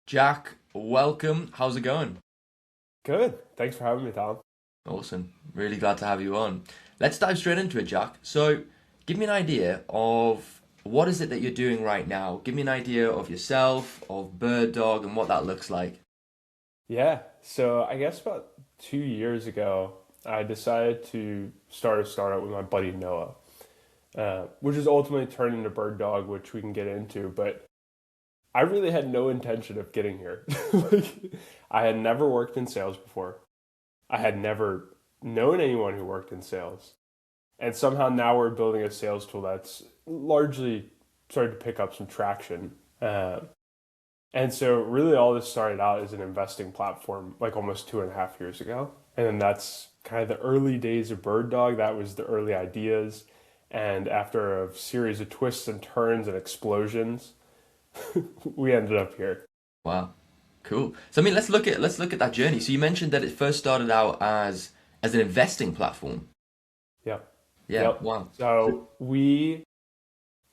Jack, welcome. How's it going? Good. Thanks for having me, Tom. Awesome. Really glad to have you on. Let's dive straight into it, Jack. So, give me an idea of what is it that you're doing right now? Give me an idea of yourself, of BirdDog, and what that looks like. Yeah. So I guess about 2 years ago, I decided to start a startup with my buddy Noah, which has ultimately turned into BirdDog, which we can get into. But I really had no intention of getting here. Like, I had never worked in sales before. I had never known anyone who worked in sales. And somehow now we're building a sales tool that's largely started to pick up some traction. And so really all this started out as an investing platform like almost 2.5 years ago. And then that's kind of the early days of BirdDog. That was the early ideas. And after a series of twists and turns and explosions, we ended up here. Wow. Cool. So, I mean, let's look at that journey. So, you mentioned that it first started out as an investing platform. Yep. Yeah. Yep. Wow.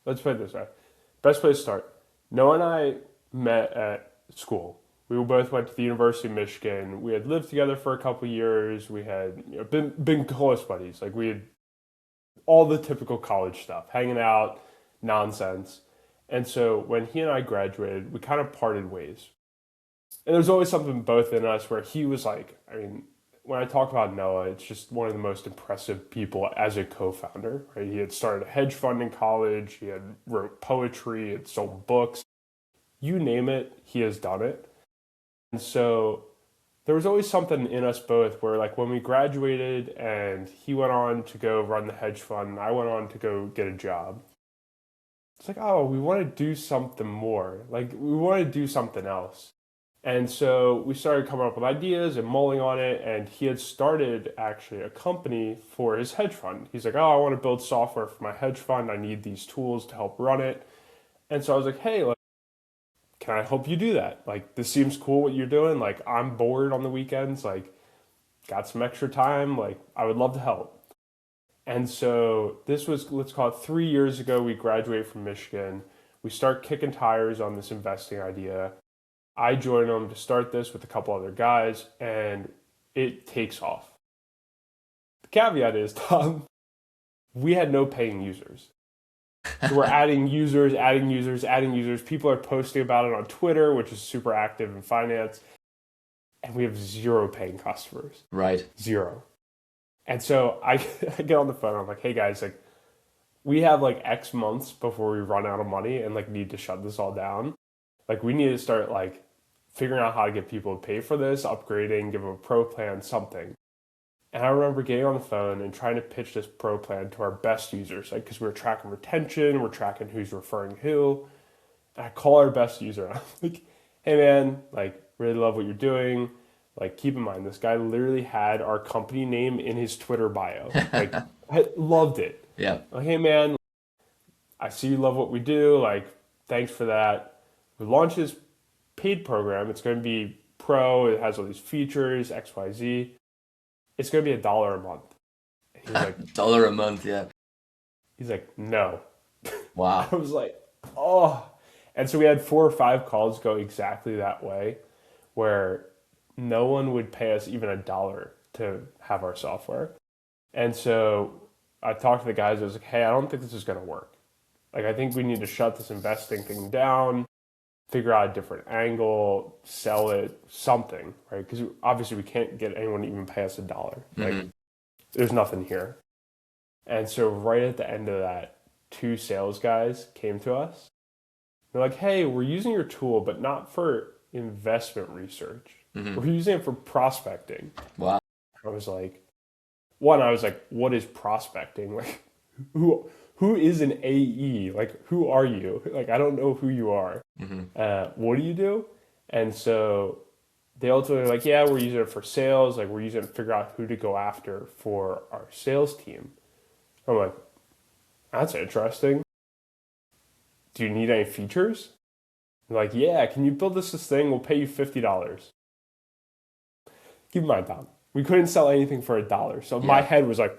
Let's put it this way. Best place to start. Noah and I met at school. We both went to the University of Michigan. We had lived together for a couple years. We had been close buddies. Like we had all the typical college stuff, hanging out, nonsense. And so when he and I graduated, we kind of parted ways. And there's always something both in us where he was like, I mean, when I talk about Noah, it's just one of the most impressive people as a co-founder, right? He had started a hedge fund in college. He had wrote poetry, had sold books. You name it, he has done it. And so there was always something in us both where like when we graduated and he went on to go run the hedge fund and I went on to go get a job, it's like, oh, we want to do something more. Like we want to do something else. And so we started coming up with ideas and mulling on it. And he had started actually a company for his hedge fund. He's like, oh, I want to build software for my hedge fund. I need these tools to help run it. And so I was like, hey, like, can I help you do that? Like, this seems cool what you're doing. Like, I'm bored on the weekends. Like, got some extra time. Like, I would love to help. And so this was, let's call it 3 years ago, we graduate from Michigan. We start kicking tires on this investing idea. I join them to start this with a couple other guys, and it takes off. The caveat is, Tom, we had no paying users. So we're adding users, adding users, adding users. People are posting about it on Twitter, which is super active in finance. And we have zero paying customers. Right. Zero. And so I get on the phone. I'm like, hey guys, like we have like X months before we run out of money and like need to shut this all down. Like we need to start like figuring out how to get people to pay for this, upgrading, give them a pro plan, something. And I remember getting on the phone and trying to pitch this pro plan to our best users, like because we were tracking retention, we're tracking who's referring who. And I call our best user and I'm like, hey man, like really love what you're doing. Like keep in mind, this guy literally had our company name in his Twitter bio. Like I loved it. Yeah. Like, hey man, I see you love what we do. Like, thanks for that. We launched this paid program. It's going to be pro. It has all these features, XYZ. It's going to be $1 a month. And he's like, Dollar a month, yeah. he's like, no. Wow. I was like, oh. And so we had 4 or 5 calls go exactly that way, where no one would pay us even $1 to have our software. And so I talked to the guys. I was like, hey, I don't think this is going to work. Like, I think we need to shut this investing thing down, figure out a different angle, sell it, something, right? Because obviously we can't get anyone to even pay us $1. Like, there's nothing here. And so right at the end of that, 2 sales guys came to us. They're like, hey, we're using your tool, but not for investment research. We're using it for prospecting. Wow. I was like, what is prospecting? Like, who is an AE? Like, who are you? Like, I don't know who you are. What do you do? And so they ultimately were like, yeah, we're using it for sales. Like, we're using it to figure out who to go after for our sales team. I'm like, that's interesting. Do you need any features? They're like, yeah, can you build us this thing? We'll pay you $50. Keep in mind, Tom, we couldn't sell anything for $1. So my head was like,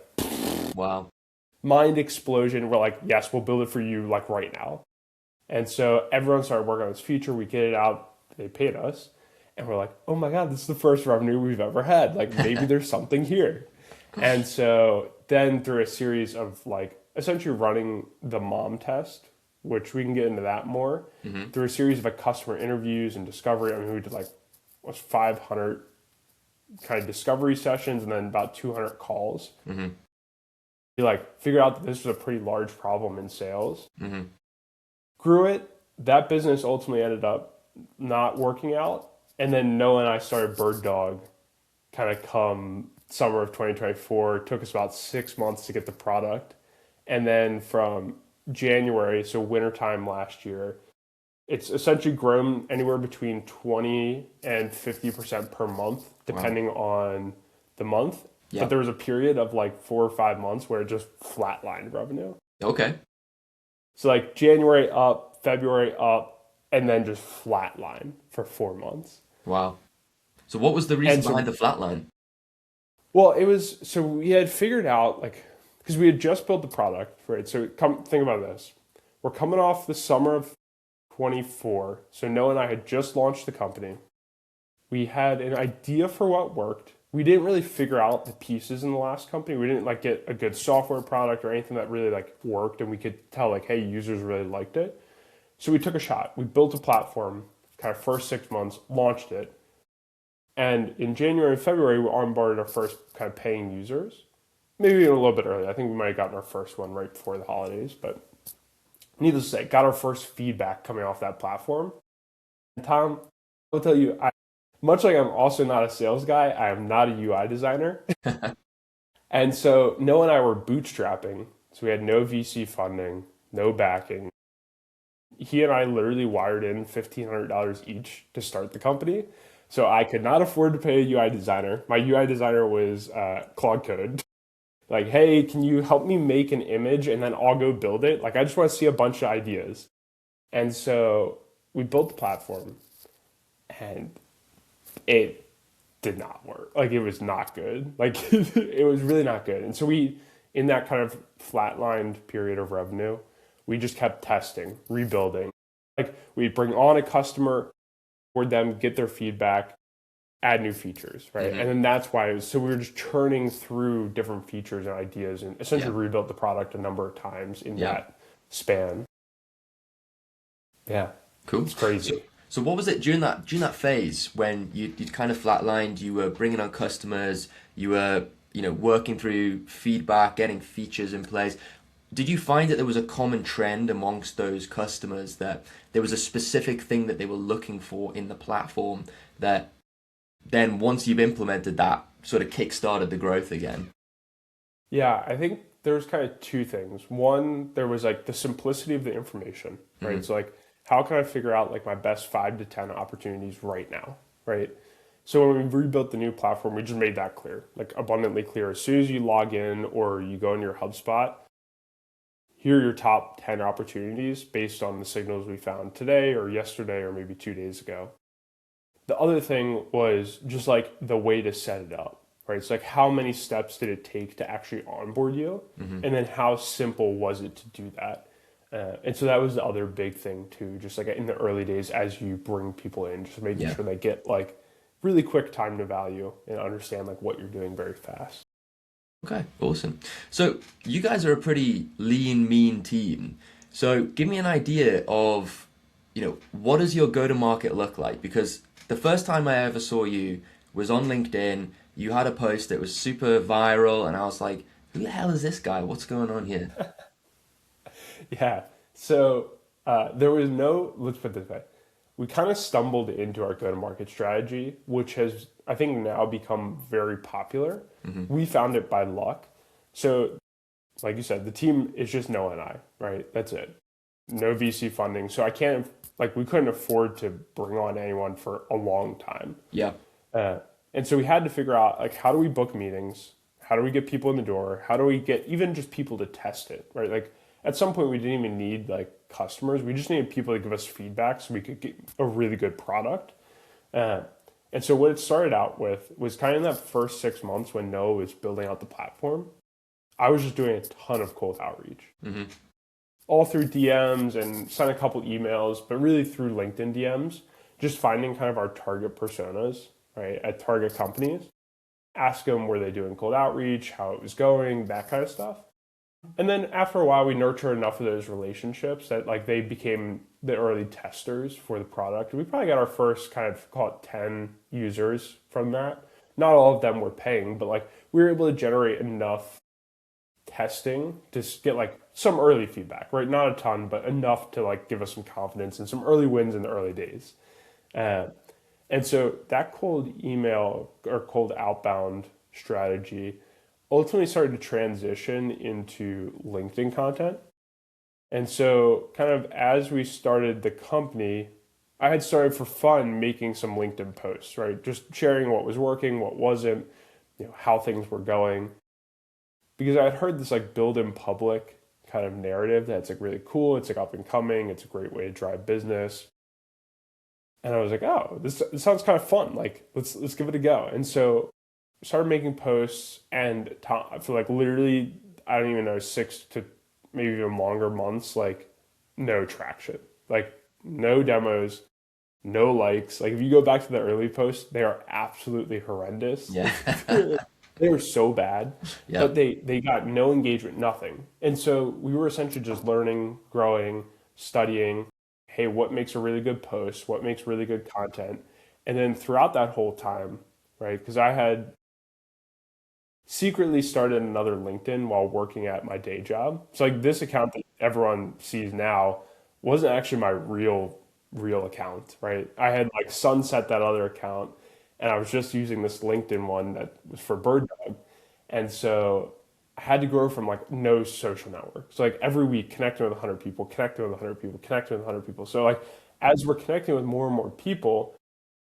Wow. mind explosion. We're like, yes, we'll build it for you like right now. And so everyone started working on this feature. We get it out they paid us. And we're like, oh my God, this is the first revenue we've ever had. Like maybe there's something here. And so then through a series of like essentially running the mom test, which we can get into that more, through a series of like customer interviews and discovery. I mean, we did like 500 kind of discovery sessions and then about 200 calls. You like figure out that this was a pretty large problem in sales. Grew it. That business ultimately ended up not working out. And then Noah and I started BirdDog kind of come summer of 2024. It took us about 6 months to get the product. And then from January, so wintertime last year, it's essentially grown anywhere between 20 and 50% per month, depending on the month. Yeah. But there was a period of like 4 or 5 months where it just flatlined revenue. Okay. So like January up, February up, and then just flatline for 4 months. Wow. So what was the reason behind the flatline? Well, it was, so we had figured out like, because we had just built the product, right? So think about this. We're coming off the summer of 24. So Noah and I had just launched the company. We had an idea for what worked. We didn't really figure out the pieces in the last company. We didn't like get a good software product or anything that really like worked and we could tell like, hey, users really liked it. So we took a shot. We built a platform, kind of first 6 months, launched it. And in January and February, we onboarded our first kind of paying users. Maybe even a little bit early. I think we might have gotten our first one right before the holidays. But needless to say, got our first feedback coming off that platform. And Tom, I'll tell you, much like I'm also not a sales guy, I am not a UI designer. And so Noah and I were bootstrapping. So we had no VC funding, no backing. He and I literally wired in $1,500 each to start the company. So I could not afford to pay a UI designer. My UI designer was Claude Code. Like, hey, can you help me make an image and then I'll go build it? Like, I just want to see a bunch of ideas. And so we built the platform and it did not work. Like, it was not good. Like, it was really not good. And so we, in that kind of flatlined period of revenue, we just kept testing, rebuilding. Like, we'd bring on a customer, for them, get their feedback, add new features, right? And then that's why it was, so we were just churning through different features and ideas and essentially rebuilt the product a number of times in that span. Yeah. Cool. It's crazy. So what was it during that phase when you'd kind of flatlined, you were bringing on customers, you were, working through feedback, getting features in place. Did you find that there was a common trend amongst those customers, that there was a specific thing that they were looking for in the platform that then once you've implemented that sort of kick-started the growth again? Yeah, I think there's kind of two things. One, there was like the simplicity of the information, right? So like, how can I figure out like my best 5 to 10 opportunities right now, right? So when we rebuilt the new platform, we just made that clear, like abundantly clear. As soon as you log in or you go in your HubSpot, here are your top 10 opportunities based on the signals we found today or yesterday or maybe 2 days ago. The other thing was just like the way to set it up, right? It's like, how many steps did it take to actually onboard you? And then how simple was it to do that? And so that was the other big thing too, just like in the early days as you bring people in, just making sure they get like really quick time to value and understand like what you're doing very fast. Okay, awesome. So you guys are a pretty lean, mean team. So give me an idea of, what does your go-to-market look like? Because the first time I ever saw you was on LinkedIn. You had a post that was super viral, and I was like, who the hell is this guy? What's going on here? Yeah. So there was let's put it this way. We kind of stumbled into our go-to-market strategy, which has, I think, now become very popular. We found it by luck. So like you said, the team is just Noah and I, right? That's it. No VC funding. So we couldn't afford to bring on anyone for a long time. Yeah. And so we had to figure out, like, how do we book meetings? How do we get people in the door? How do we get even just people to test it, right? Like, at some point, we didn't even need, like, customers. We just needed people to give us feedback so we could get a really good product. And so what it started out with was kind of that first 6 months when Noah was building out the platform. I was just doing a ton of cold outreach. All through DMs and sent a couple emails, but really through LinkedIn DMs, just finding kind of our target personas, right, at target companies, ask them were they doing cold outreach, how it was going, that kind of stuff. And then after a while, we nurtured enough of those relationships that like they became the early testers for the product. We probably got our first kind of call it 10 users from that. Not all of them were paying, but like we were able to generate enough testing to get like some early feedback, right? Not a ton, but enough to like give us some confidence and some early wins in the early days. Uh, and so that cold email or cold outbound strategy ultimately started to transition into LinkedIn content. And so, kind of as we started the company, I had started for fun making some LinkedIn posts, right? Just sharing what was working, what wasn't, how things were going. Because I had heard this like build in public kind of narrative that's like really cool. It's like up and coming. It's a great way to drive business. And I was like, oh, this sounds kind of fun. Like, let's give it a go. And so started making posts and for like literally, I don't even know, 6 to maybe even longer months, like no traction, like no demos, no likes. Like if you go back to the early posts, they are absolutely horrendous. Yeah. They were so bad, Yeah. but they got no engagement, nothing. And so we were essentially just learning, growing, studying. Hey, what makes a really good post? What makes really good content? And then throughout that whole time, right? Because I had secretly started another LinkedIn while working at my day job. So like this account that everyone sees now wasn't actually my real account, right? I had like sunset that other account and I was just using this LinkedIn one that was for BirdDog. And so I had to grow from like no social network. So like every week connecting with 100 people, connecting with 100 people, connecting with 100 people. So like as we're connecting with more and more people,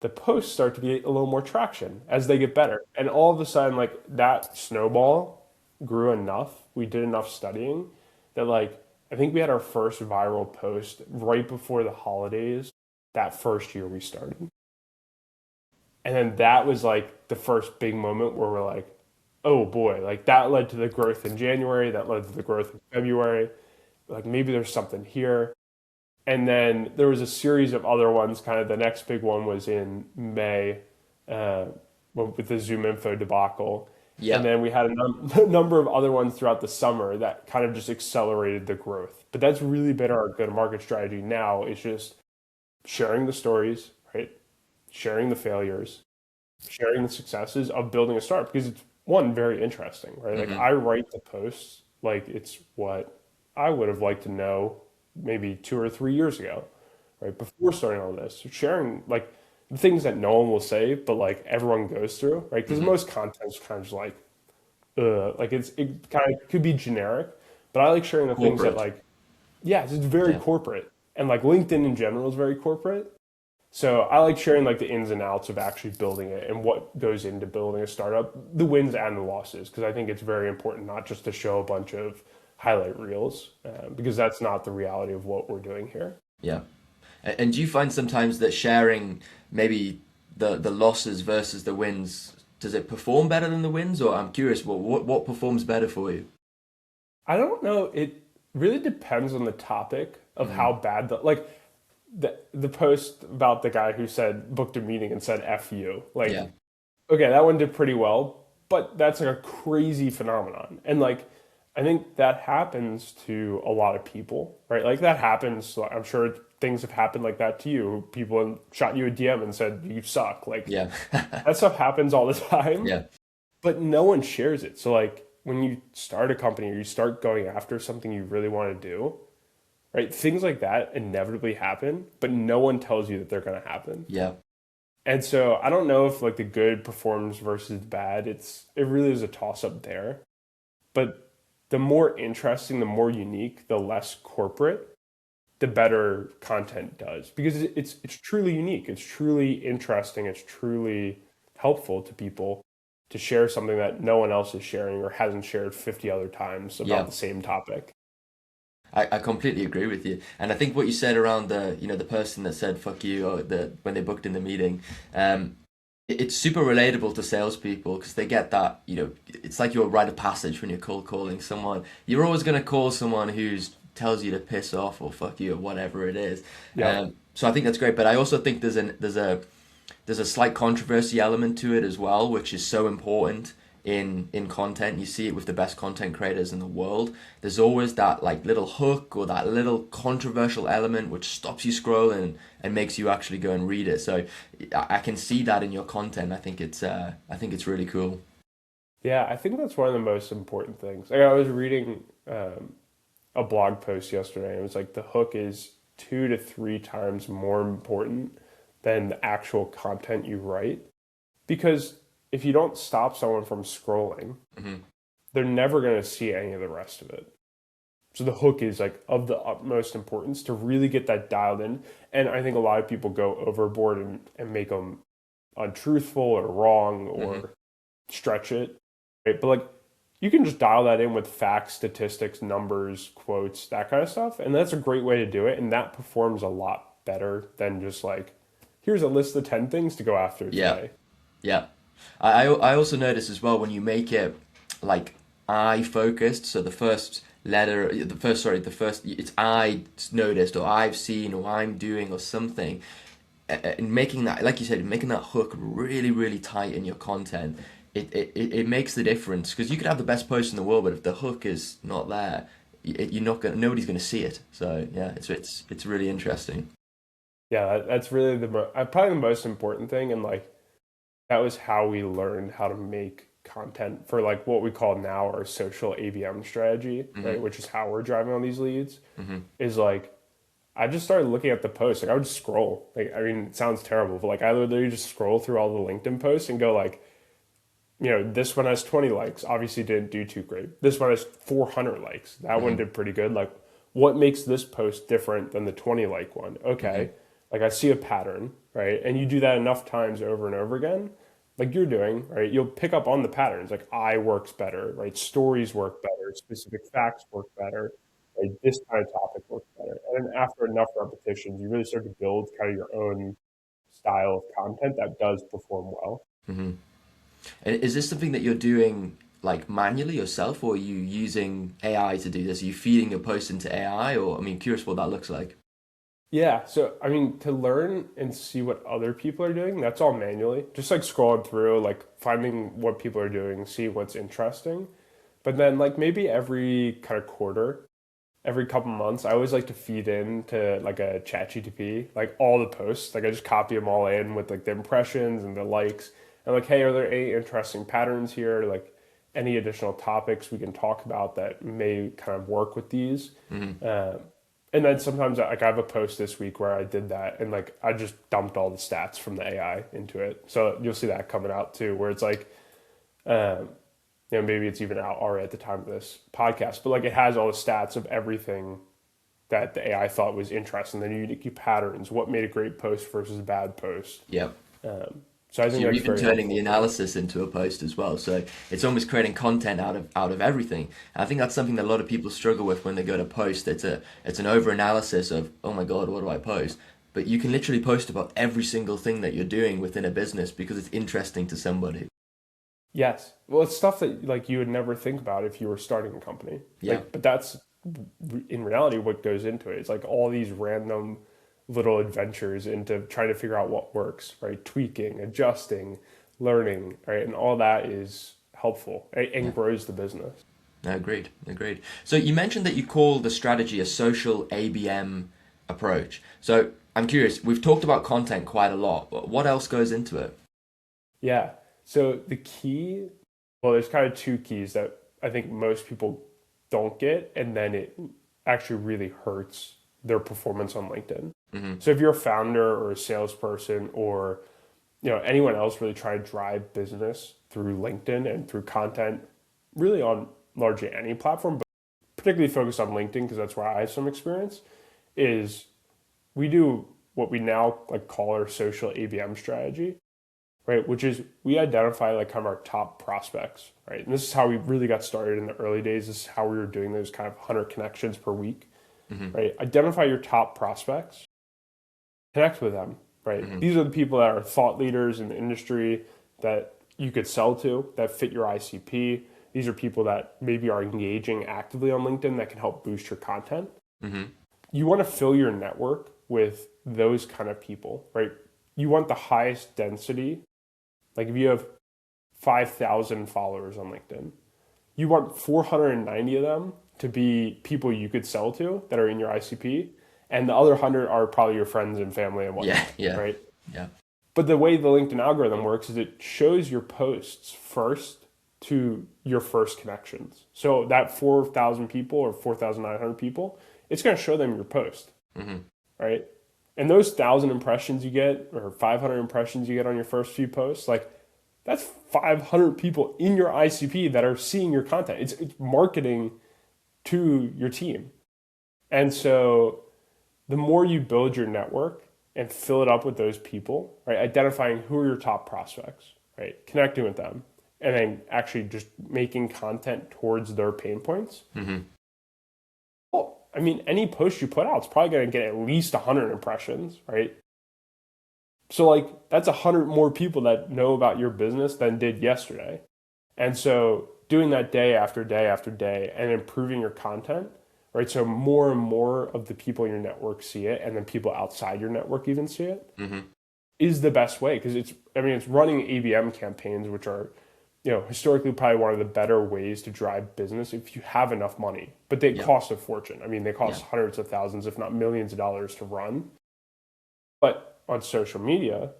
the posts start to get a little more traction as they get better. And all of a sudden, like that snowball grew enough. We did enough studying that like I think we had our first viral post right before the holidays that first year we started. And then that was like the first big moment where we're like, oh boy, like that led to the growth in January, that led to the growth in February. Like maybe there's something here. And then there was a series of other ones. Kind of the next big one was in May uh, with the Zoom Info debacle. And Yeah. then we had a number of other ones throughout the summer that kind of just accelerated the growth. But that's really been our go-to-market strategy now is just sharing the stories, right? Sharing the failures, sharing the successes of building a startup because it's one, very interesting, right? Like Hmm. I write the posts like it's what I would have liked to know maybe 2 or 3 years ago, right? Before starting all this, sharing like the things that no one will say, but like everyone goes through, right? Because Hmm. most content's kind of just like it kind of could be generic, but I like sharing the things that Corporate. like, yeah, it's very Yeah. corporate, and like LinkedIn in general is very corporate. So I like sharing like the ins and outs of actually building it and what goes into building a startup, the wins and the losses, because I think it's very important not just to show a bunch of highlight reels, because that's not the reality of what we're doing here. Yeah. And do you find sometimes that sharing maybe the losses versus the wins, does it perform better than the wins? Or I'm curious, what performs better for you? I don't know. It really depends on the topic of Hmm. how bad the post about the guy who said booked a meeting and said "f you." Yeah. Like, okay, that one did pretty well, but that's like a crazy phenomenon. And like I think that happens to a lot of people, right? Like that happens, so I'm sure things have happened like that to you. People have shot you a DM and said you suck. Like Yeah. that stuff happens all the time, Yeah. but no one shares it. So like when you start a company or you start going after something you really want to do, right? Things like that inevitably happen, but no one tells you that they're going to happen. Yeah. And so I don't know if like the good performs versus bad. It really is a toss up there. But the more interesting, the more unique, the less corporate, the better content does because it's truly unique. It's truly interesting. It's truly helpful to people to share something that no one else is sharing or hasn't shared 50 other times about Yeah. the same topic. I completely agree with you. And I think what you said around the person that said fuck you or when they booked in the meeting, it's super relatable to salespeople because they get that, it's like your rite of passage when you're cold calling someone. You're always going to call someone who's tells you to piss off or fuck you or whatever it is. Yep. So I think that's great, but I also think there's a slight controversy element to it as well, which is so important in content. You see it with the best content creators in the world. There's always that like little hook or that little controversial element which stops you scrolling and makes you actually go and read it. So I can see that in your content. I think it's really cool. Yeah, I think that's one of the most important things. Like I was reading a blog post yesterday, and it was like the hook is 2 to 3 times more important than the actual content you write. Because if you don't stop someone from scrolling, Hmm. they're never going to see any of the rest of it. So the hook is like of the utmost importance to really get that dialed in. And I think a lot of people go overboard and make them untruthful or wrong Hmm. or stretch it. Right? But like you can just dial that in with facts, statistics, numbers, quotes, that kind of stuff. And that's a great way to do it. And that performs a lot better than just like, here's a list of 10 things to go after Yeah. today. Yeah. I also notice as well when you make it like I focused, so the first letter, the first, it's I noticed or I've seen or I'm doing or something, and making that, like you said, making that hook really, really tight in your content, it makes the difference because you could have the best post in the world, but if the hook is not there, you're not gonna, nobody's gonna see it. So yeah, it's really interesting. Yeah, that's really probably the most important thing. And like, that was how we learned how to make content for like what we call now our social ABM strategy, right? Hmm. Which is how we're driving on these leads. Hmm. Is like I just started looking at the posts. Like I would just scroll. Like I mean, it sounds terrible, but like I literally just scroll through all the LinkedIn posts and go like, this one has 20 likes. Obviously didn't do too great. This one has 400 likes. That one Hmm. did pretty good. Like what makes this post different than the 20 like one? Hmm. Okay. Like I see a pattern, right? And you do that enough times over and over again, like you're doing, right? You'll pick up on the patterns. Like I works better, right? Stories work better, specific facts work better, right? This kind of topic works better. And then after enough repetitions, you really start to build kind of your own style of content that does perform well. Hmm. And is this something that you're doing like manually yourself, or are you using AI to do this? Are you feeding your post into AI, or I mean, curious what that looks like. Yeah, so I mean, to learn and see what other people are doing, that's all manually. Just like scrolling through, like finding what people are doing, see what's interesting. But then, like maybe every kind of quarter, every couple months, I always like to feed in to like a chat GTP, like all the posts. Like I just copy them all in with like the impressions and the likes. And like, hey, are there any interesting patterns here? Like any additional topics we can talk about that may kind of work with these? Hmm. Um, and then sometimes like I have a post this week where I did that and like I just dumped all the stats from the AI into it. So you'll see that coming out too, where it's like, um, maybe it's even out already at the time of this podcast, but like it has all the stats of everything that the AI thought was interesting, the unique patterns, what made a great post versus a bad post. Yep. Um, so I So think you're that's even very turning the helpful for me. analysis into a post as well. So it's almost creating content out of everything. And I think that's something that a lot of people struggle with when they go to post. It's an over analysis of, oh my God, what do I post? But you can literally post about every single thing that you're doing within a business because it's interesting to somebody. Yes. Well, it's stuff that like you would never think about if you were starting a company. Yeah. Like, but that's in reality what goes into it. It's like all these random little adventures into trying to figure out what works, right? Tweaking, adjusting, learning, right? And all that is helpful and Yeah. grows the business. No, agreed. Agreed. So you mentioned that you call the strategy a social ABM approach. So I'm curious, we've talked about content quite a lot, but what else goes into it? Yeah. So the key, well, there's kind of two keys that I think most people don't get, and then it actually really hurts their performance on LinkedIn. Hmm. So if you're a founder or a salesperson or anyone else really trying to drive business through LinkedIn and through content, really on largely any platform, but particularly focused on LinkedIn because that's where I have some experience, is we do what we now like call our social ABM strategy, right? Which is we identify like kind of our top prospects, right? And this is how we really got started in the early days. This is how we were doing those kind of 100 connections per week, Hmm. right? Identify your top prospects, connect with them, right? Hmm. These are the people that are thought leaders in the industry that you could sell to, that fit your ICP. These are people that maybe are engaging actively on LinkedIn that can help boost your content. Hmm. You want to fill your network with those kind of people, right? You want the highest density. Like if you have 5,000 followers on LinkedIn, you want 490 of them to be people you could sell to that are in your ICP, and the other 100 are probably your friends and family and whatnot, right? Yeah. But the way the LinkedIn algorithm works is it shows your posts first to your first connections. So that 4,000 people or 4,900 people, it's going to show them your post, right? And those 1,000 impressions you get or 500 impressions you get on your first few posts, like that's 500 people in your ICP that are seeing your content. It's marketing to your team. And so the more you build your network and fill it up with those people, right? Identifying who are your top prospects, right? Connecting with them, and then actually just making content towards their pain points. Well, I mean, any post you put out is probably going to get at least 100 impressions, right? So like that's 100 more people that know about your business than did yesterday. And so doing that day after day after day and improving your content, right? So more and more of the people in your network see it, and then people outside your network even see it, is the best way. Because it's running ABM campaigns, which are, historically probably one of the better ways to drive business if you have enough money. But they cost a fortune. I mean, they cost hundreds of thousands, if not millions of dollars to run. But on social media,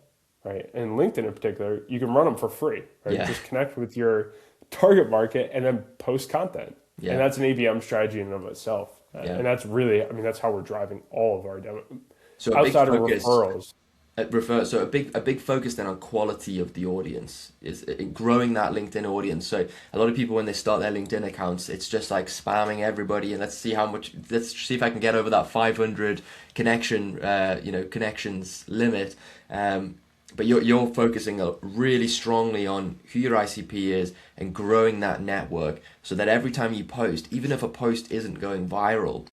right, and LinkedIn in particular, you can run them for free, right? Just connect with your target market and then post content. And that's an ABM strategy in and of itself. And that's really, that's how we're driving all of our demo. So outside of referrals. So a big focus then on quality of the audience is growing that LinkedIn audience. So a lot of people, when they start their LinkedIn accounts, it's just like spamming everybody and let's see if I can get over that 500 connections limit. But you're focusing really strongly on who your ICP is and growing that network so that every time you post, even if a post isn't going viral,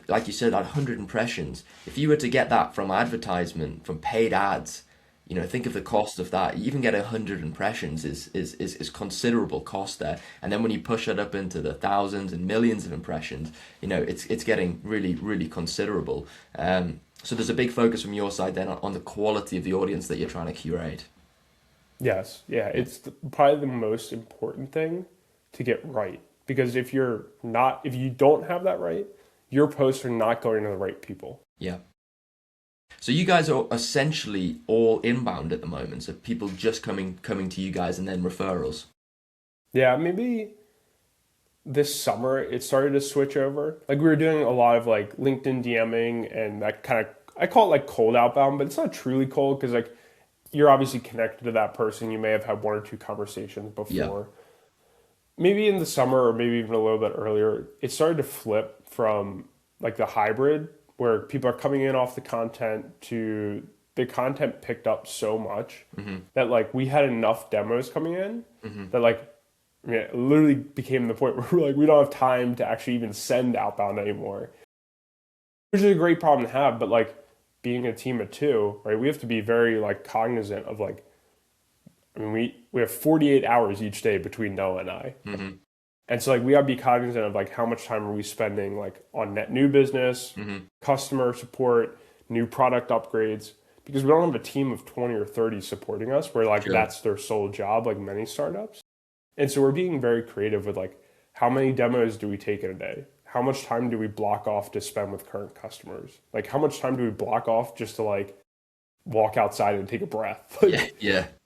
like you said, that 100 impressions, if you were to get that from advertisement, from paid ads, think of the cost of that. You even get 100 impressions is considerable cost there. And then when you push it up into the thousands and millions of impressions, it's getting really, really considerable. So there's a big focus from your side then on the quality of the audience that you're trying to curate. Yes. Yeah. It's probably the most important thing to get right. Because if you don't have that right, your posts are not going to the right people. Yeah. So you guys are essentially all inbound at the moment. So people just coming to you guys and then referrals. Yeah, maybe this summer it started to switch over. Like we were doing a lot of like LinkedIn DMing and that kind of, I call it like cold outbound, but it's not truly cold because like you're obviously connected to that person. You may have had one or two conversations before. Yeah. Maybe in the summer or maybe even a little bit earlier, it started to flip from like the hybrid where people are coming in off the content to the content picked up so much that like we had enough demos coming in that like, it literally became the point where we're like, we don't have time to actually even send outbound anymore, which is a great problem to have. But like being a team of two, right, we have to be very like cognizant of like, we have 48 hours each day between Noah and I. And so like we gotta be cognizant of like how much time are we spending like on net new business, customer support, new product upgrades, because we don't have a team of 20 or 30 supporting us where like that's their sole job, like many startups. And so we're being very creative with like how many demos do we take in a day? How much time do we block off to spend with current customers? Like how much time do we block off just to like walk outside and take a breath? Like,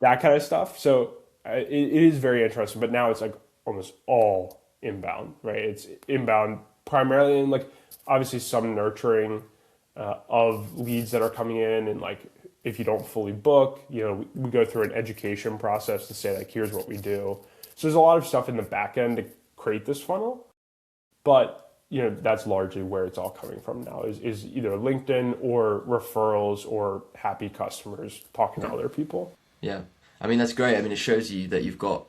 that kind of stuff. So it is very interesting, but now it's like almost all inbound, right? It's inbound primarily in like obviously some nurturing of leads that are coming in, and like if you don't fully book, we go through an education process to say like here's what we do. So there's a lot of stuff in the back end to create this funnel, but that's largely where it's all coming from now is either LinkedIn or referrals or happy customers talking to other people. Yeah. That's great. It shows you that you've got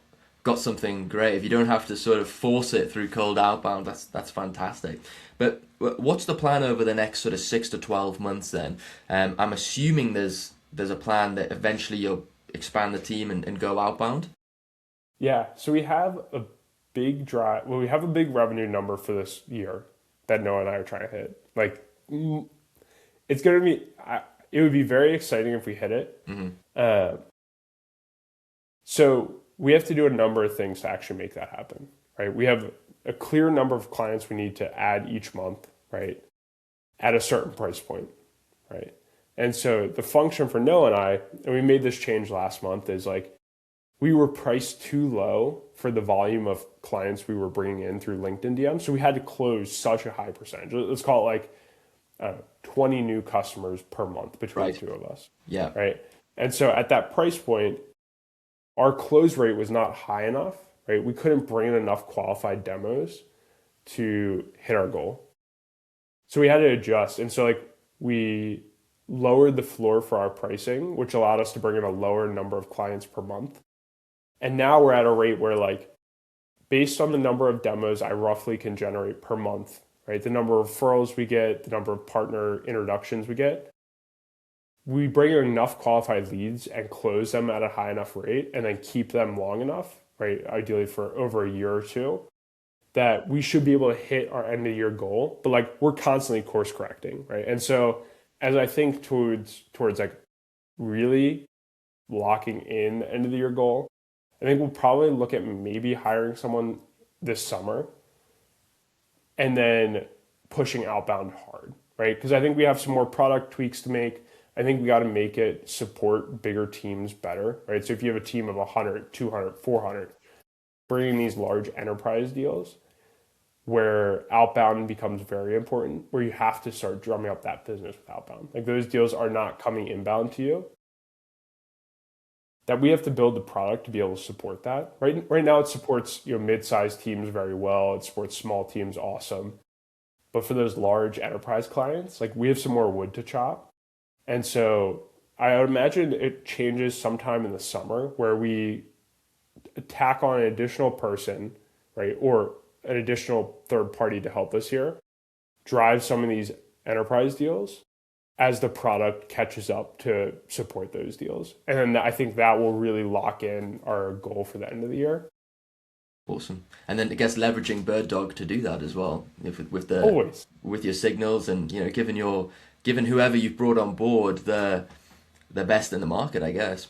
something great. If you don't have to sort of force it through cold outbound, that's fantastic. But what's the plan over the next sort of 6 to 12 months then? I'm assuming there's a plan that eventually you'll expand the team and go outbound. Yeah. So we have a big drive. Well, we have a big revenue number for this year that Noah and I are trying to hit. Like it's going to be, it would be very exciting if we hit it. So we have to do a number of things to actually make that happen, right? We have a clear number of clients we need to add each month, right? At a certain price point, right? And so the function for Noah and I, and we made this change last month, is like we were priced too low for the volume of clients we were bringing in through LinkedIn DM. So we had to close such a high percentage. Let's call it like 20 new customers per month between the two of us. Yeah. Right. And so at that price point, our close rate was not high enough, right? We couldn't bring in enough qualified demos to hit our goal. So we had to adjust. And so like we lowered the floor for our pricing, which allowed us to bring in a lower number of clients per month. And now we're at a rate where like, based on the number of demos I roughly can generate per month, right? The number of referrals we get, the number of partner introductions we get, we bring in enough qualified leads and close them at a high enough rate and then keep them long enough, right? Ideally for over a year or two, that we should be able to hit our end of year goal. But like we're constantly course correcting, right? And so as I think towards like really locking in the end of the year goal, I think we'll probably look at maybe hiring someone this summer and then pushing outbound hard, right? Because I think we have some more product tweaks to make. I think we got to make it support bigger teams better, right? So if you have a team of 100, 200, 400, bringing these large enterprise deals where outbound becomes very important, where you have to start drumming up that business with outbound. Like those deals are not coming inbound to you. That we have to build the product to be able to support that. Right now it supports mid-sized teams very well. It supports small teams awesome. But for those large enterprise clients, like we have some more wood to chop. And so I would imagine it changes sometime in the summer where we tack on an additional person, right? Or an additional third party to help us here, drive some of these enterprise deals as the product catches up to support those deals. And then I think that will really lock in our goal for the end of the year. Awesome. And then I guess leveraging BirdDog to do that as well, Always. With your signals and given whoever you've brought on board the best in the market, I guess.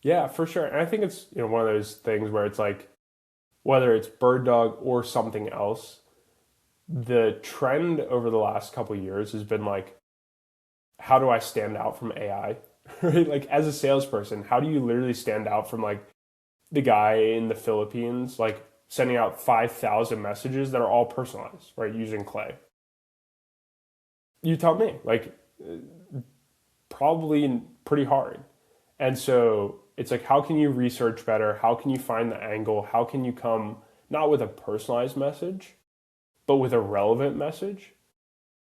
Yeah, for sure. And I think it's one of those things where it's like whether it's BirdDog or something else, the trend over the last couple of years has been like, how do I stand out from AI? Right? Like as a salesperson, how do you literally stand out from like the guy in the Philippines, like sending out 5,000 messages that are all personalized, right? Using Clay. You tell me, like probably pretty hard. And so it's like, how can you research better? How can you find the angle? How can you come not with a personalized message, but with a relevant message?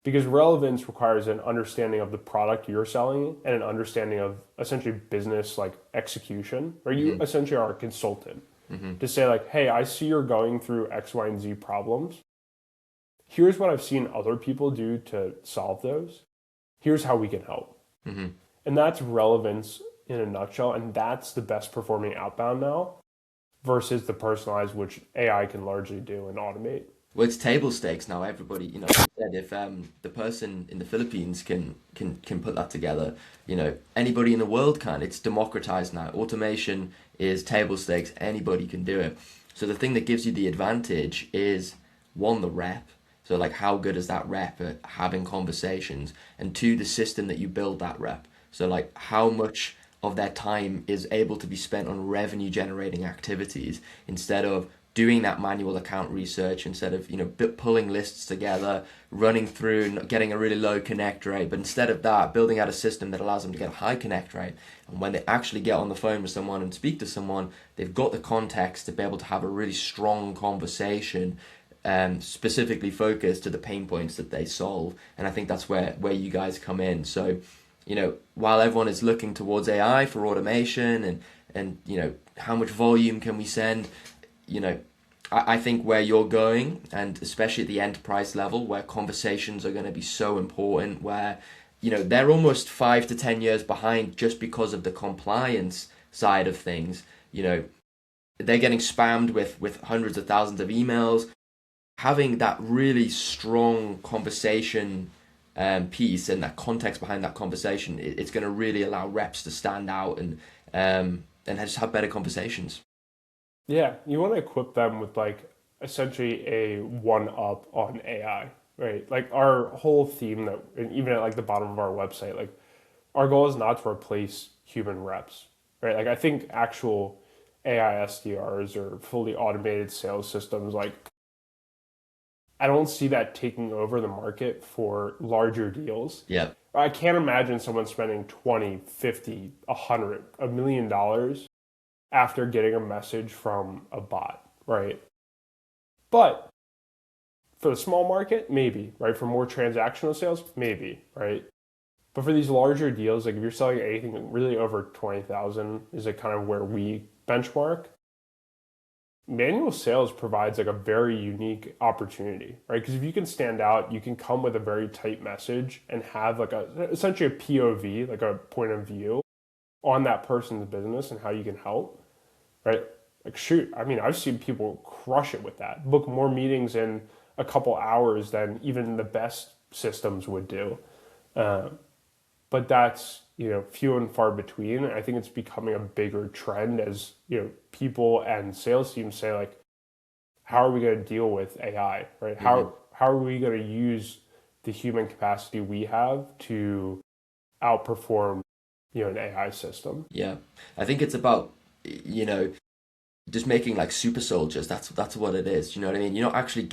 Because relevance requires an understanding of the product you're selling and an understanding of essentially business like execution, where you essentially are a consultant to say like, hey, I see you're going through X, Y, and Z problems. Here's what I've seen other people do to solve those. Here's how we can help. And that's relevance in a nutshell. And that's the best performing outbound now versus the personalized, which AI can largely do and automate. Well, it's table stakes now. Everybody, like you said, if the person in the Philippines can put that together, anybody in the world can. It's democratized now. Automation is table stakes. Anybody can do it. So the thing that gives you the advantage is one, the rep. So like, how good is that rep at having conversations? And two, the system that you build that rep. So like, how much of their time is able to be spent on revenue generating activities instead of doing that manual account research, instead of pulling lists together, running through and getting a really low connect rate, but instead of that, building out a system that allows them to get a high connect rate. And when they actually get on the phone with someone and speak to someone, they've got the context to be able to have a really strong conversation, specifically focused to the pain points that they solve. And I think that's where you guys come in. So while everyone is looking towards AI for automation and how much volume can we send, I think where you're going, and especially at the enterprise level, where conversations are going to be so important, where they're almost 5 to 10 years behind just because of the compliance side of things. They're getting spammed with hundreds of thousands of emails. Having that really strong conversation piece and that context behind that conversation, it's going to really allow reps to stand out and just have better conversations. Yeah, you want to equip them with like essentially a one up on AI, right? Like our whole theme that, and even at like the bottom of our website, like our goal is not to replace human reps, right? Like I think actual AI SDRs or fully automated sales systems, like I don't see that taking over the market for larger deals. Yeah. I can't imagine someone spending 20, 50, 100, $1 million after getting a message from a bot, right? But for the small market, maybe, right? For more transactional sales, maybe, right? But for these larger deals, like if you're selling anything really over 20,000 is like kind of where we benchmark. Manual sales provides like a very unique opportunity, right? Because if you can stand out, you can come with a very tight message and have like a essentially a POV, like a point of view on that person's business and how you can help, right? Like shoot, I mean, I've seen people crush it with that, book more meetings in a couple hours than even the best systems would do. But that's few and far between. I think it's becoming a bigger trend as people and sales teams say like, how are we going to deal with AI, right? How are we going to use the human capacity we have to outperform an AI system? Yeah, I think it's about just making like super soldiers. That's what it is. You know what I mean? You're not actually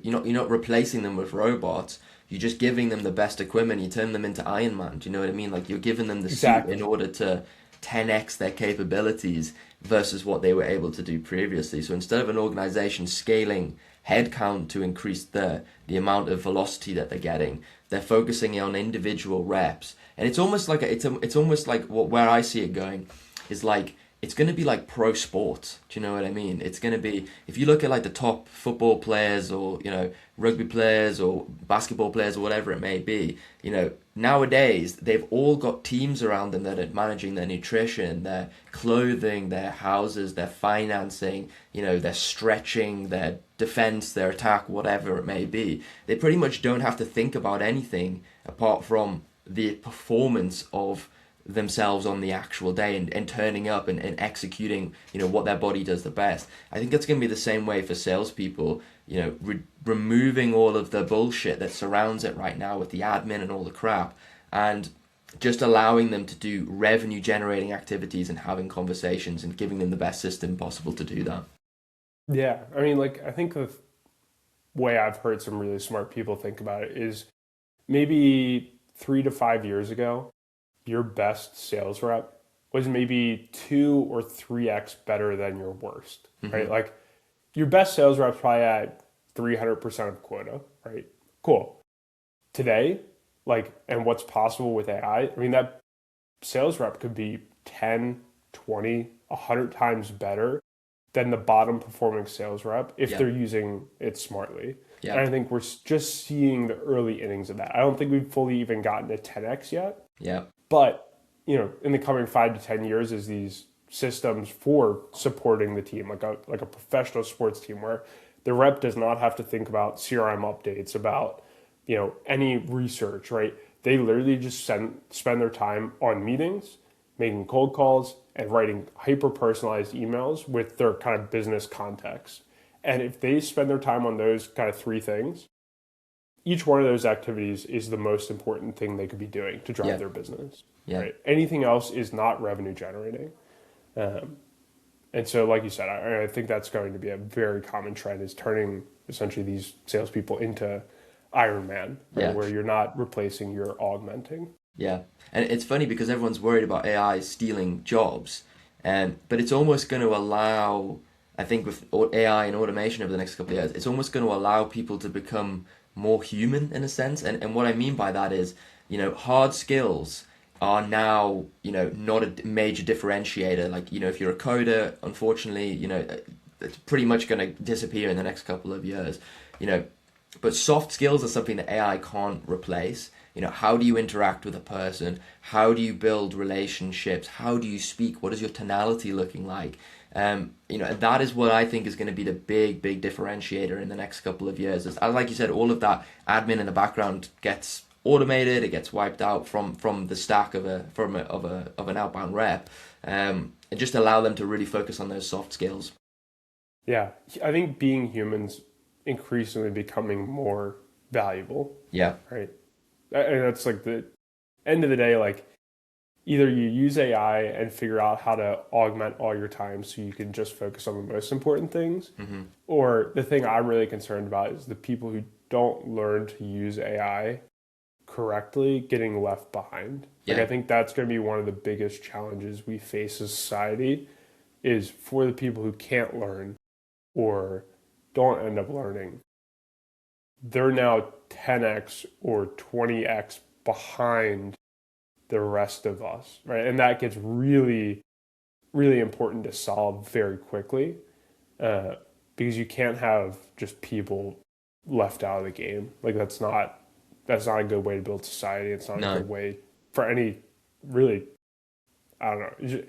you're not replacing them with robots. You're just giving them the best equipment. You turn them into Iron Man. Do you know what I mean? Like you're giving them the suit in order to 10x their capabilities versus what they were able to do previously. So instead of an organization scaling headcount to increase the amount of velocity that they're getting, they're focusing on individual reps. And it's almost like it's almost like where I see it going is like it's going to be like pro sports. Do you know what I mean? It's going to be, if you look at like the top football players or, rugby players or basketball players or whatever it may be, nowadays they've all got teams around them that are managing their nutrition, their clothing, their houses, their financing, their stretching, their defense, their attack, whatever it may be. They pretty much don't have to think about anything apart from the performance of themselves on the actual day and turning up and executing what their body does the best. I think that's going to be the same way for salespeople, removing all of the bullshit that surrounds it right now with the admin and all the crap, and just allowing them to do revenue generating activities and having conversations and giving them the best system possible to do that. Yeah, I mean, like I think the way I've heard some really smart people think about it is maybe 3 to 5 years ago your best sales rep was maybe 2 or 3x better than your worst, right? Like your best sales rep's probably at 300% of quota, right? Cool. Today, like, and what's possible with AI, I mean, that sales rep could be 10, 20, 100 times better than the bottom performing sales rep if they're using it smartly. And I think we're just seeing the early innings of that. I don't think we've fully even gotten to 10x yet. Yeah. But, in the coming 5 to 10 years, as these systems for supporting the team, like a professional sports team where the rep does not have to think about CRM updates, about, any research, right? They literally just spend their time on meetings, making cold calls, and writing hyper-personalized emails with their kind of business context. And if they spend their time on those kind of 3 things, each one of those activities is the most important thing they could be doing to drive their business. Right? Anything else is not revenue generating. And so, like you said, I think that's going to be a very common trend, is turning essentially these salespeople into Iron Man, right? Where you're not replacing, you're augmenting. Yeah. And it's funny because everyone's worried about AI stealing jobs. But it's almost going to allow, I think with AI and automation over the next couple of years, it's almost going to allow people to become more human in a sense. And what I mean by that is, hard skills are now, not a major differentiator. Like, if you're a coder, unfortunately, it's pretty much going to disappear in the next couple of years, but soft skills are something that AI can't replace. How do you interact with a person? How do you build relationships? How do you speak? What is your tonality looking like? That is what I think is going to be the big differentiator in the next couple of years. Like you said, all of that admin in the background gets automated, it gets wiped out from the stack of an outbound rep, and just allow them to really focus on those soft skills. Yeah, I think being humans increasingly becoming more valuable, Yeah, right? And that's like the end of the day, like either you use AI and figure out how to augment all your time so you can just focus on the most important things, or the thing I'm really concerned about is the people who don't learn to use AI correctly getting left behind. Like yeah, I think that's going to be one of the biggest challenges we face as society is for the people who can't learn or don't end up learning. They're now 10x or 20x behind the rest of us, right? And that gets really, really important to solve very quickly because you can't have just people left out of the game. Like that's not a good way to build society. It's not a no, good way for any really. I don't know.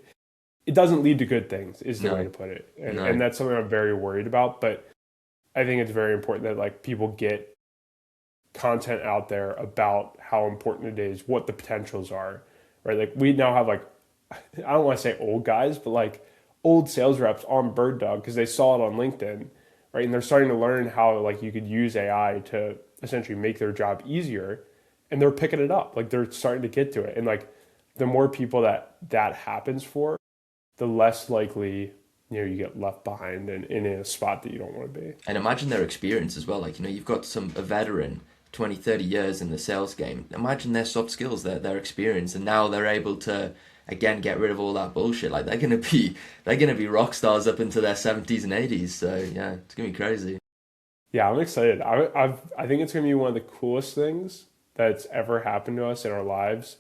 It doesn't lead to good things, is the way no, to put it, and no. that's something I'm very worried about. But I think it's very important that like people get content out there about how important it is, what the potentials are, right? Like we now have like I don't want to say old guys, but like old sales reps on BirdDog because they saw it on LinkedIn, right? And they're starting to learn how like you could use AI to essentially make their job easier, and they're picking it up. Like they're starting to get to it, and like the more people that happens for, the less likely you get left behind and in a spot that you don't want to be. And imagine their experience as well. Like, you've got a veteran, 20, 30 years in the sales game. Imagine their soft skills, their experience, and now they're able to again get rid of all that bullshit. Like they're gonna be rock stars up into their 70s and 80s. So yeah, it's gonna be crazy. Yeah, I'm excited. I think it's gonna be one of the coolest things that's ever happened to us in our lives.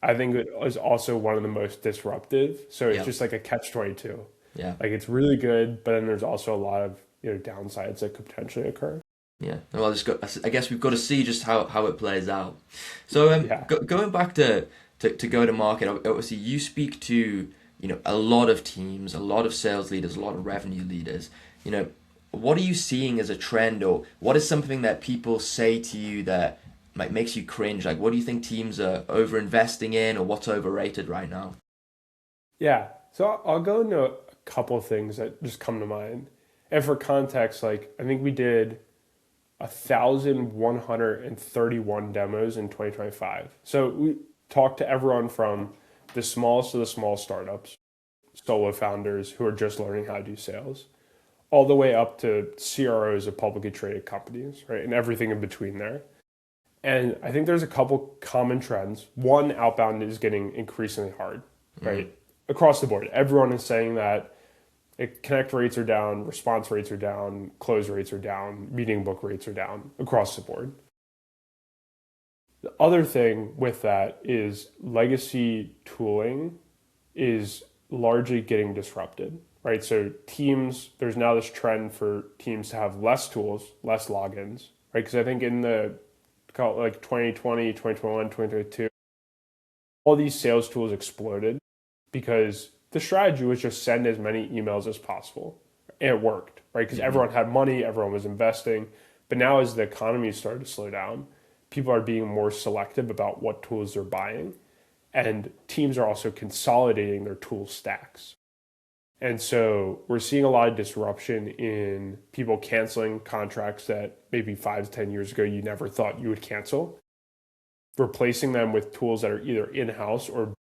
I think it is also one of the most disruptive. So it's Yeah, just like a catch 22. yeah, Like it's really good, but then there's also a lot of downsides that could potentially occur. yeah. Well, I guess we've got to see just how it plays out. So Yeah. going back to go to market, obviously you speak to a lot of teams, a lot of sales leaders, a lot of revenue leaders. You know, what are you seeing as a trend, or what is something that people say to you that like makes you cringe? Like, what do you think teams are over investing in, or what's overrated right now? Yeah. So I'll go into a couple of things that just come to mind. And for context, like I think we did 1,131 demos in 2025. So we talked to everyone from the smallest of the small startups, solo founders who are just learning how to do sales, all the way up to CROs of publicly traded companies, right? And everything in between there. And I think there's a couple common trends. One, outbound is getting increasingly hard, Mm, right? Across the board. Everyone is saying that connect rates are down, response rates are down, close rates are down, meeting book rates are down across the board. The other thing with that is legacy tooling is largely getting disrupted, right? So teams, there's now this trend for teams to have less tools, less logins, right? Because I think in the call it like 2020, 2021, 2022, all these sales tools exploded because the strategy was just send as many emails as possible. And it worked, right? Because hmm everyone had money, everyone was investing. But now, as the economy started to slow down, people are being more selective about what tools they're buying. And teams are also consolidating their tool stacks. And so we're seeing a lot of disruption in people canceling contracts that maybe 5 to 10 years ago you never thought you would cancel, replacing them with tools that are either in house or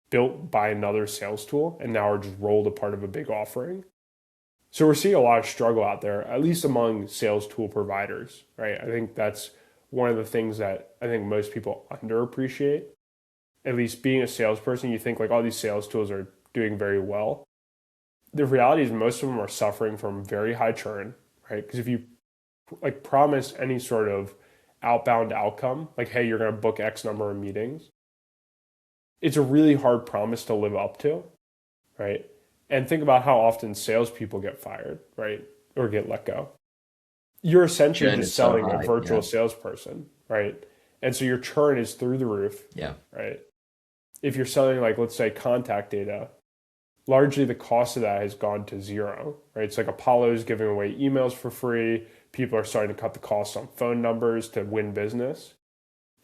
built by another sales tool and now are just rolled a part of a big offering. So we're seeing a lot of struggle out there, at least among sales tool providers, right? I think that's one of the things that I think most people underappreciate. At least being a salesperson, you think like all these sales tools are doing very well. The reality is most of them are suffering from very high churn, right? Because if you like promise any sort of outbound outcome, like, hey, you're going to book X number of meetings, it's a really hard promise to live up to, right? And think about how often salespeople get fired, right? Or get let go. You're essentially Churn just is so selling a high. Yeah, virtual salesperson, right? And so your churn is through the roof, yeah, right? If you're selling, like, let's say, contact data, largely the cost of that has gone to zero, right? It's like Apollo is giving away emails for free. People are starting to cut the costs on phone numbers to win business.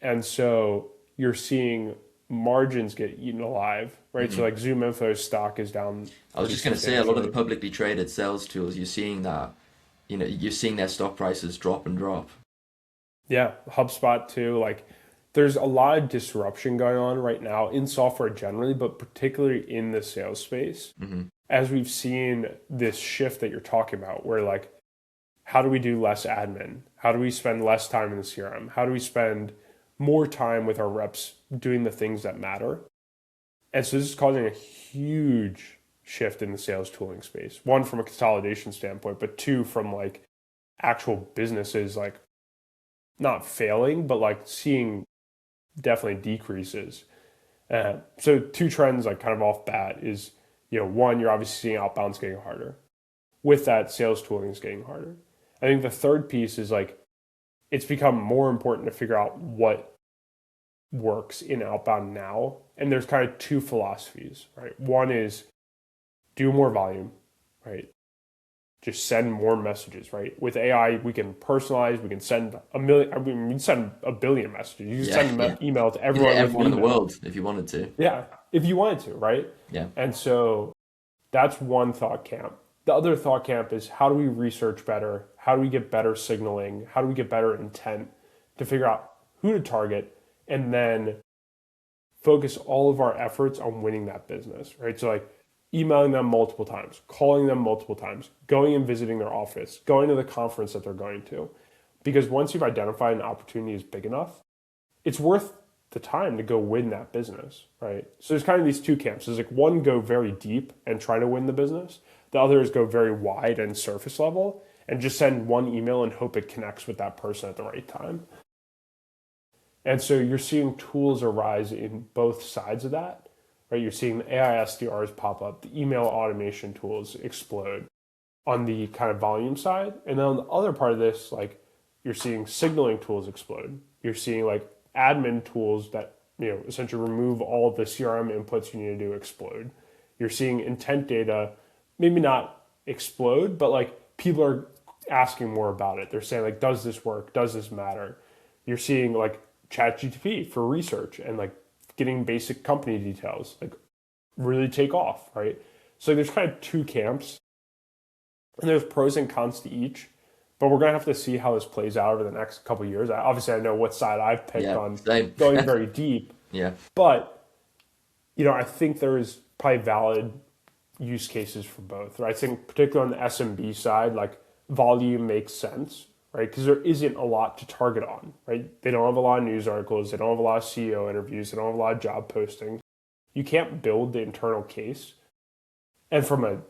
And so you're seeing margins get eaten alive, right? So like Zoom Info stock is down I was pretty just going to say, a lot of the substantially. publicly traded sales tools, you're seeing that, you're seeing their stock prices drop and drop. Yeah, HubSpot too. Like there's a lot of disruption going on right now in software generally, but particularly in the sales space. As we've seen this shift that you're talking about, where like, how do we do less admin? How do we spend less time in the CRM? How do we spend more time with our reps doing the things that matter? And so this is causing a huge shift in the sales tooling space. One, from a consolidation standpoint, but two, from like actual businesses like not failing, but like seeing definitely decreases. So two trends like kind of off bat is, one, you're obviously seeing outbounds getting harder. With that, sales tooling is getting harder. I think the third piece is like it's become more important to figure out what works in outbound now. And there's kind of two philosophies, right? One is do more volume, right? Just send more messages, right? With AI, we can personalize, we can send a million, I mean, we can send a billion messages. You can Yeah, send yeah. an email to You can hit everyone with an everyone in the email. world if you wanted to. Yeah, if you wanted to, right? Yeah. And so that's one thought camp. The other thought camp is how do we research better? How do we get better signaling? How do we get better intent to figure out who to target and then focus all of our efforts on winning that business, right? So like emailing them multiple times, calling them multiple times, going and visiting their office, going to the conference that they're going to. Because once you've identified an opportunity is big enough, it's worth the time to go win that business, right? So there's kind of these two camps. There's like one, go very deep and try to win the business. The other is go very wide and surface level and just send one email and hope it connects with that person at the right time. And so you're seeing tools arise in both sides of that, right? You're seeing the AI SDRs pop up, the email automation tools explode on the kind of volume side. And then on the other part of this, like you're seeing signaling tools explode. You're seeing like admin tools that, essentially remove all of the CRM inputs you need to do explode. You're seeing intent data, maybe not explode, but like people are asking more about it. They're saying like, does this work? Does this matter? You're seeing like ChatGPT for research and like getting basic company details, like really take off, right? So there's kind of two camps and there's pros and cons to each, but we're going to have to see how this plays out over the next couple of years. Obviously, I know what side I've picked Yeah, on same. going very deep, Yeah. but, I think there is probably valid use cases for both, right? I think particularly on the SMB side, like volume makes sense, right? Because there isn't a lot to target on, right? They don't have a lot of news articles. They don't have a lot of CEO interviews. They don't have a lot of job postings. You can't build the internal case. And from a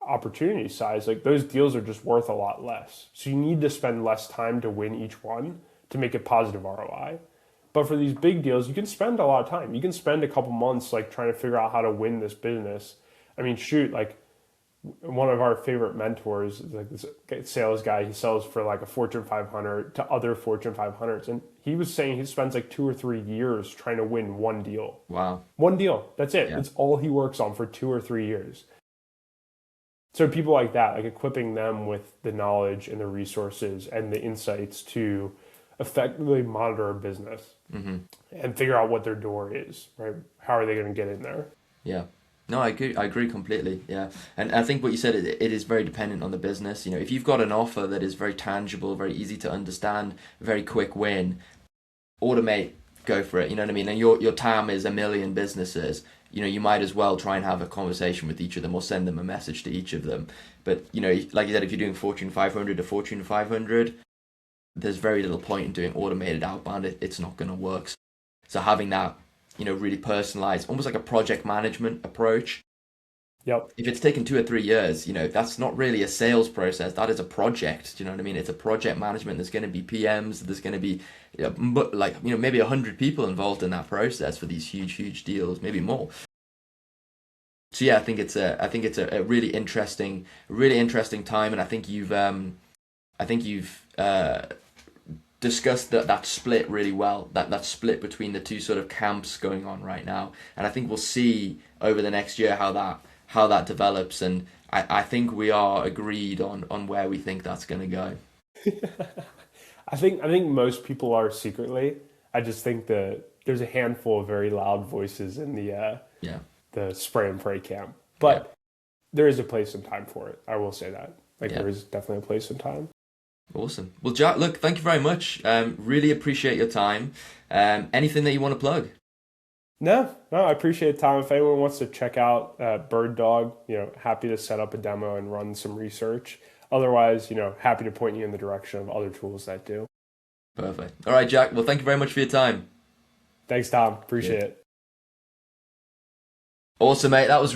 opportunity size, like those deals are just worth a lot less. So you need to spend less time to win each one to make a positive ROI. But for these big deals, you can spend a lot of time. You can spend a couple months like trying to figure out how to win this business. I mean, shoot, like one of our favorite mentors, like this sales guy, he sells for like a Fortune 500 to other Fortune 500s. And he was saying he spends like 2 or 3 years trying to win one deal. Wow. One deal. That's it. Yeah. It's all he works on for 2 or 3 years. So people like that, like equipping them with the knowledge and the resources and the insights to effectively monitor a business and figure out what their door is, right? How are they going to get in there? Yeah. No, I agree. I agree completely. Yeah, and I think what you said, it is very dependent on the business. If you've got an offer that is very tangible, very easy to understand, very quick win, automate, go for it. You know what I mean? And your TAM is 1 million businesses. You might as well try and have a conversation with each of them or send them a message to each of them. But like you said, if you're doing Fortune 500 to Fortune 500, there's very little point in doing automated outbound. It's not going to work. So having that, really personalized, almost like a project management approach. Yep. If it's taken 2 or 3 years, that's not really a sales process. That is a project. Do you know what I mean? It's a project management. There's going to be PMs. There's going to be, maybe 100 people involved in that process for these huge deals, maybe more. So yeah, I think it's a really interesting time, and I think you've discussed that split really well, that split between the two sort of camps going on right now. And I think we'll see over the next year how that develops, and I think we are agreed on where we think that's going to go. I think most people are secretly. I just think that there's a handful of very loud voices in the spray and pray camp. But there is a place and time for it. I will say that. There is definitely a place and time. Awesome. Well, Jack, look, thank you very much. Really appreciate your time. Anything that you want to plug? No, I appreciate the time. If anyone wants to check out BirdDog, happy to set up a demo and run some research. Otherwise, happy to point you in the direction of other tools that do. Perfect. All right, Jack. Well, thank you very much for your time. Thanks, Tom. Appreciate it. Awesome, mate. That was really